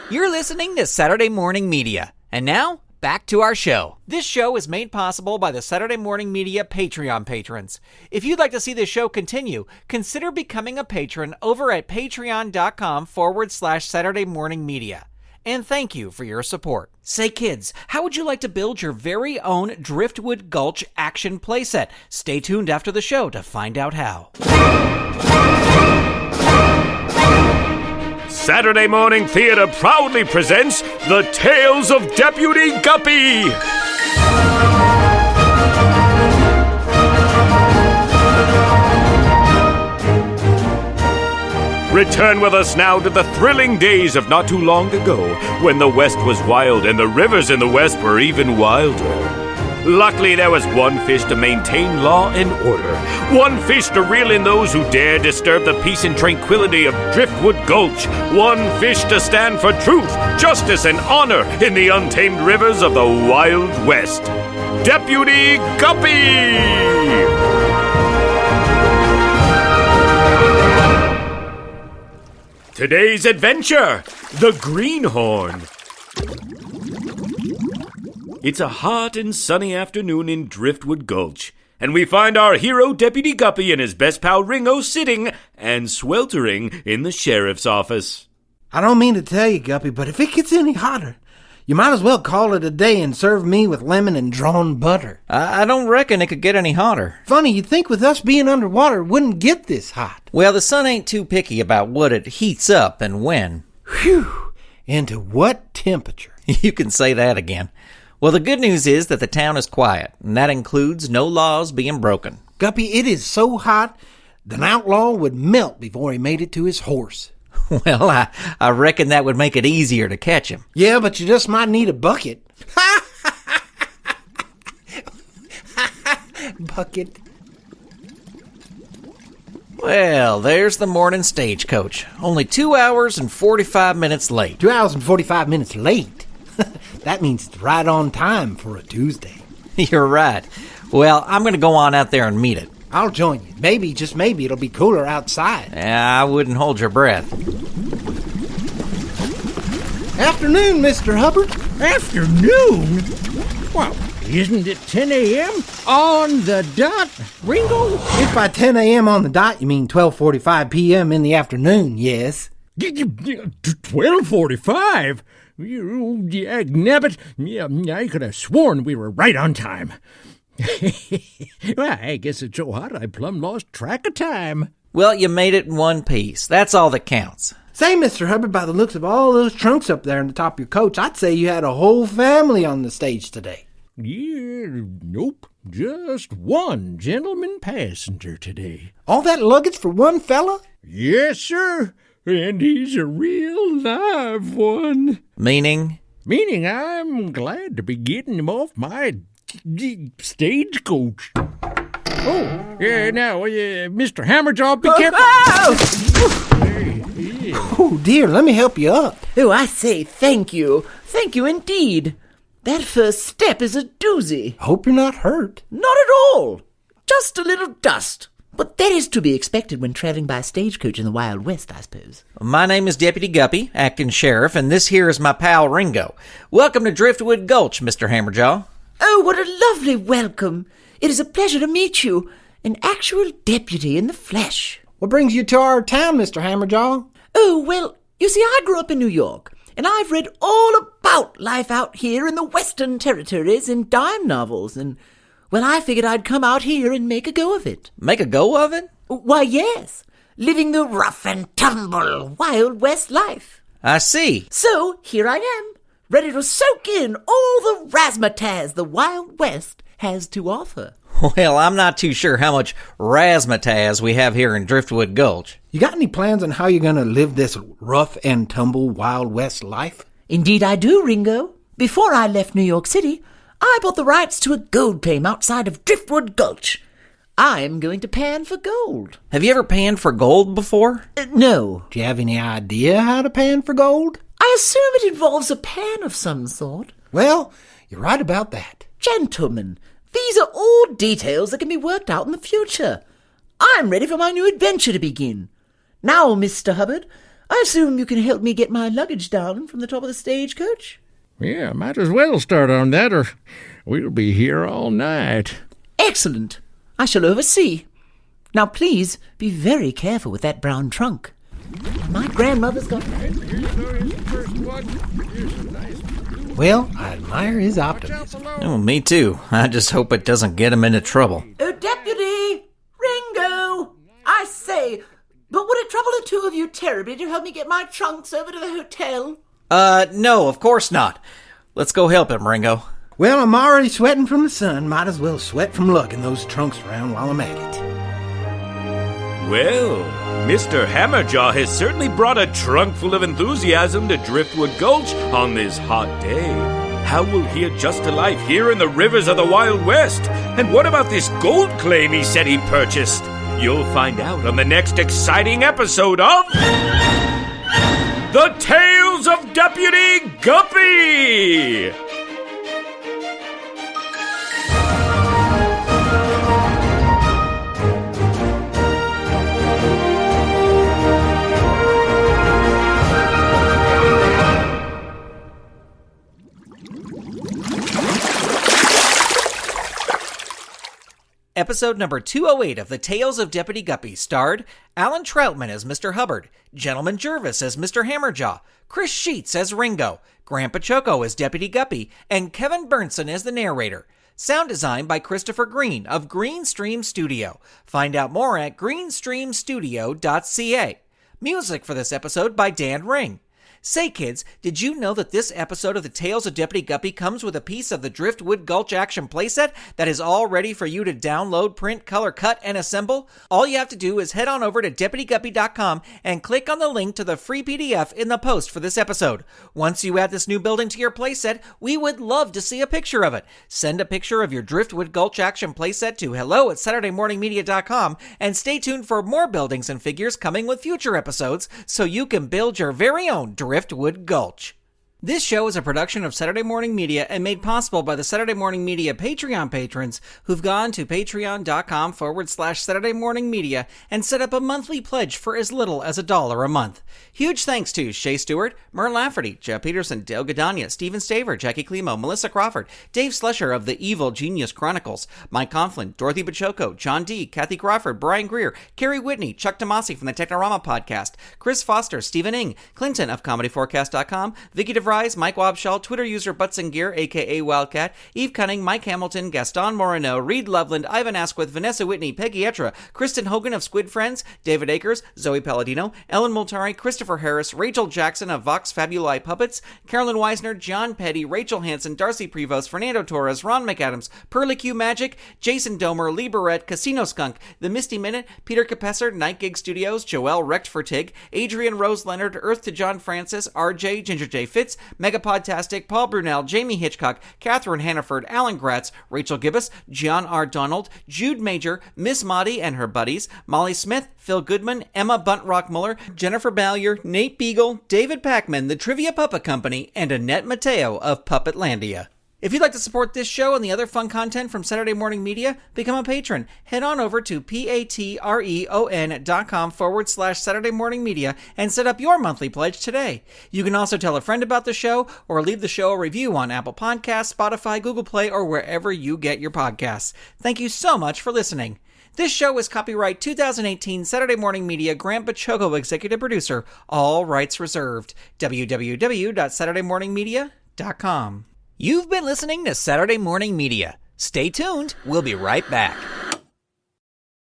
You're listening to Saturday Morning Media. And now, back to our show. This show is made possible by the Saturday Morning Media Patreon patrons. If you'd like to see this show continue, consider becoming a patron over at patreon.com/Saturday Morning Media. And thank you for your support. Say, kids, how would you like to build your very own Driftwood Gulch action playset? Stay tuned after the show to find out how. Saturday Morning Theater proudly presents The Tales of Deputy Guppy. Return with us now to the thrilling days of not too long ago, when the West was wild and the rivers in the West were even wilder. Luckily, there was one fish to maintain law and order. One fish to reel in those who dare disturb the peace and tranquility of Driftwood Gulch. One fish to stand for truth, justice, and honor in the untamed rivers of the Wild West. Deputy Guppy! Today's adventure, the Greenhorn. It's a hot and sunny afternoon in Driftwood Gulch, and we find our hero Deputy Guppy and his best pal Ringo sitting and sweltering in the sheriff's office. I don't mean to tell you, Guppy, but if it gets any hotter, you might as well call it a day and serve me with lemon and drawn butter. I don't reckon it could get any hotter. Funny, you'd think with us being underwater it wouldn't get this hot. Well, the sun ain't too picky about what it heats up and when. Whew! And to what temperature? You can say that again. Well, the good news is that the town is quiet, and that includes no laws being broken. Guppy, it is so hot, an outlaw would melt before he made it to his horse. Well, I reckon that would make it easier to catch him. Yeah, but you just might need a bucket. Bucket. Well, there's the morning stagecoach. Only 2 hours and 45 minutes late. 2 hours and 45 minutes late? That means it's right on time for a Tuesday. You're right. Well, I'm going to go on out there and meet it. I'll join you. Maybe, just maybe, it'll be cooler outside. I wouldn't hold your breath. Afternoon, Mr. Hubbard. Afternoon? Well, isn't it 10 a.m. on the dot, Ringo? If by 10 a.m. on the dot you mean 12:45 p.m. in the afternoon, yes. 12:45? You nabbit. Yeah, I could have sworn we were right on time. Well, I guess it's so hot I plumb lost track of time. Well, you made it in one piece. That's all that counts. Say, Mr. Hubbard, by the looks of all those trunks up there on the top of your coach, I'd say you had a whole family on the stage today. Yeah, nope. Just one gentleman passenger today. All that luggage for one fella? Yes, sir. And he's a real live one. Meaning? Meaning I'm glad to be getting him off my stagecoach. Oh, now, Mr. Hammerjaw, be careful. Oh, dear, let me help you up. Oh, I say thank you. Thank you indeed. That first step is a doozy. Hope you're not hurt. Not at all. Just a little dust. But that is to be expected when traveling by stagecoach in the Wild West, I suppose. My name is Deputy Guppy, acting sheriff, and this here is my pal Ringo. Welcome to Driftwood Gulch, Mr. Hammerjaw. Oh, what a lovely welcome. It is a pleasure to meet you. An actual deputy in the flesh. What brings you to our town, Mr. Hammerjaw? Oh, well, you see, I grew up in New York, and I've read all about life out here in the Western Territories in dime novels, and, well, I figured I'd come out here and make a go of it. Make a go of it? Why, yes. Living the rough and tumble Wild West life. I see. So, here I am, ready to soak in all the razzmatazz the Wild West has to offer. Well, I'm not too sure how much razzmatazz we have here in Driftwood Gulch. You got any plans on how you're going to live this rough and tumble Wild West life? Indeed I do, Ringo. Before I left New York City, I bought the rights to a gold claim outside of Driftwood Gulch. I'm going to pan for gold. Have you ever panned for gold before? No. Do you have any idea how to pan for gold? I assume it involves a pan of some sort. Well, you're right about that. Gentlemen, these are all details that can be worked out in the future. I'm ready for my new adventure to begin. Now, Mr. Hubbard, I assume you can help me get my luggage down from the top of the stagecoach? Yeah, might as well start on that, or we'll be here all night. Excellent. I shall oversee. Now please be very careful with that brown trunk. My grandmother's got... Well, I admire his optimism. Oh, me too. I just hope it doesn't get him into trouble. Oh, Deputy! Ringo! I say, but would it trouble the two of you terribly to help me get my trunks over to the hotel? No, of course not. Let's go help him, Ringo. Well, I'm already sweating from the sun. Might as well sweat from lugging those trunks around while I'm at it. Well, Mr. Hammerjaw has certainly brought a trunk full of enthusiasm to Driftwood Gulch on this hot day. How will he adjust to life here in the rivers of the Wild West? And what about this gold claim he said he purchased? You'll find out on the next exciting episode of... The Tales of Deputy Guppy! Episode number 208 of The Tales of Deputy Guppy starred Allan Trautman as Mr. Hubbard, Gentleman Jervis as Mr. Hammerjaw, Chris Sheets as Ringo, Grant Baciocco as Deputy Guppy, and Kevin Berntson as the narrator. Sound design by Christopher Green of GreenStreams Studio. Find out more at greenstreamstudio.ca. Music for this episode by Dan Ring. Say, kids, did you know that this episode of The Tales of Deputy Guppy comes with a piece of the Driftwood Gulch action playset that is all ready for you to download, print, color, cut, and assemble? All you have to do is head on over to DeputyGuppy.com and click on the link to the free PDF in the post for this episode. Once you add this new building to your playset, we would love to see a picture of it. Send a picture of your Driftwood Gulch action playset to hello@SaturdayMorningMedia.com and stay tuned for more buildings and figures coming with future episodes so you can build your very own Driftwood Gulch. This show is a production of Saturday Morning Media and made possible by the Saturday Morning Media Patreon patrons who've gone to patreon.com/Saturday Morning Media and set up a monthly pledge for as little as $1 a month. Huge thanks to Shay Stewart, Mer Lafferty, Jeff Peterson, Dale Gadania, Stephen Staver, Jackie Klimo, Melissa Crawford, Dave Slusher of the Evil Genius Chronicles, Mike Conflin, Dorothy Baciocco, John D., Kathy Crawford, Brian Greer, Carrie Whitney, Chuck Tomasi from the Technorama podcast, Chris Foster, Stephen Ing, Clinton of ComedyForecast.com, Vicky DeVries, Mike Wobschall, Twitter user Butts and Gear, aka Wildcat, Eve Cunning, Mike Hamilton, Gaston Moreno, Reed Loveland, Ivan Asquith, Vanessa Whitney, Peggy Etra, Kristen Hogan of Squid Friends, David Akers, Zoe Palladino, Ellen Multari, Christopher Harris, Rachel Jackson of Vox Fabuli Puppets, Carolyn Weisner, John Petty, Rachel Hansen, Darcy Prevost, Fernando Torres, Ron McAdams, Pearly Q Magic, Jason Domer, Lee Barrett, Casino Skunk, The Misty Minute, Peter Capesser, Night Gig Studios, Joelle Rechtfertig, Adrian Rose Leonard, Earth to John Francis, RJ, Ginger J. Fitz, Megapodtastic, Paul Brunel, Jamie Hitchcock, Catherine Hannaford, Alan Gratz, Rachel Gibbous, John R. Donald, Jude Major, Miss Maudie and her buddies, Molly Smith, Phil Goodman, Emma Buntrock Muller, Jennifer Ballier, Nate Beagle, David Packman, the Trivia Puppet Company, and Annette Mateo of Puppetlandia. If you'd like to support this show and the other fun content from Saturday Morning Media, become a patron. Head on over to patreon.com/Saturday Morning Media and set up your monthly pledge today. You can also tell a friend about the show or leave the show a review on Apple Podcasts, Spotify, Google Play, or wherever you get your podcasts. Thank you so much for listening. This show is copyright 2018 Saturday Morning Media, Grant Baciocco, executive producer, all rights reserved. www.SaturdayMorningMedia.com. You've been listening to Saturday Morning Media. Stay tuned. We'll be right back.